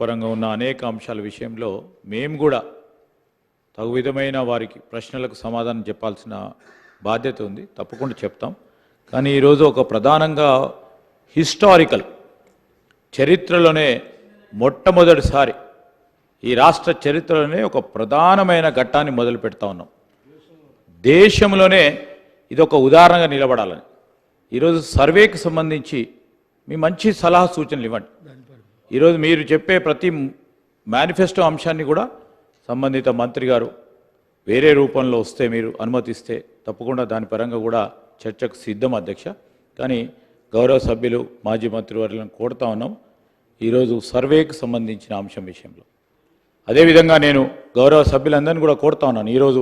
పరంగా ఉన్న అనేక అంశాల విషయంలో మేము కూడా తగు విధమైన వారికి ప్రశ్నలకు సమాధానం చెప్పాల్సిన బాధ్యత ఉంది. తప్పకుండా చెప్తాం. కానీ ఈరోజు ఒక ప్రధానంగా హిస్టారికల్ చరిత్రలోనే మొట్టమొదటిసారి ఈ రాష్ట్ర చరిత్రలోనే ఒక ప్రధానమైన ఘట్టాన్ని మొదలు పెడతా ఉన్నాం. దేశంలోనే ఇది ఒక ఉదాహరణగా నిలబడాలని ఈరోజు సర్వేకి సంబంధించి మీ మంచి సలహా సూచనలు ఇవ్వండి. ఈరోజు మీరు చెప్పే ప్రతి మేనిఫెస్టో అంశాన్ని కూడా సంబంధిత మంత్రి గారు వేరే రూపంలో వస్తే మీరు అనుమతిస్తే తప్పకుండా దాని పరంగా కూడా చర్చకు సిద్ధం అధ్యక్ష. కానీ గౌరవ సభ్యులు మాజీ మంత్రివర్యులను కోరుతా ఉన్నాం ఈరోజు సర్వేకి సంబంధించిన అంశం విషయంలో. అదేవిధంగా నేను గౌరవ సభ్యులందరినీ కూడా కోరుతా ఉన్నాను. ఈరోజు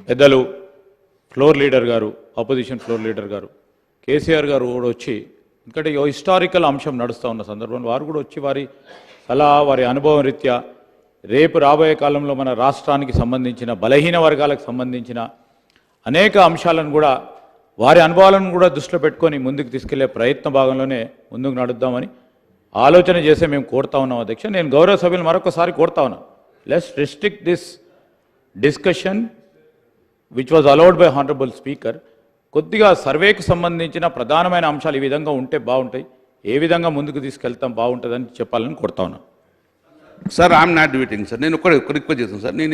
పెద్దలు ఫ్లోర్ లీడర్ గారు, ఆపోజిషన్ ఫ్లోర్ లీడర్ గారు కేసీఆర్ గారు కూడా వచ్చి, ఎందుకంటే హిస్టారికల్ అంశం నడుస్తూ ఉన్న సందర్భంలో వారు కూడా వచ్చి వారి సలహా, వారి అనుభవం రీత్యా రేపు రాబోయే కాలంలో మన రాష్ట్రానికి సంబంధించిన బలహీన వర్గాలకు సంబంధించిన అనేక అంశాలను కూడా వారి అనుభవాలను కూడా దృష్టిలో పెట్టుకొని ముందుకు తీసుకెళ్లే ప్రయత్న భాగంలోనే ముందుకు నడుద్దామని ఆలోచన చేసే మేము కోరుతా ఉన్నాం అధ్యక్ష. నేను గౌరవ సభ్యులు మరొకసారి కోరుతా ఉన్నాను, let's restrict this discussion which was allowed by honourable speaker. కొద్దిగా సర్వేకి సంబంధించిన ప్రధానమైన అంశాలు ఈ విధంగా ఉంటే బాగుంటాయి, ఏ విధంగా ముందుకు తీసుకెళ్తాం బాగుంటుందని చెప్పాలని కోరుతా ఉన్నాను. Sir I'm not waiting sir. నేను ఒక్క రిక్వెస్ట్ చేస్తాను సార్. నేను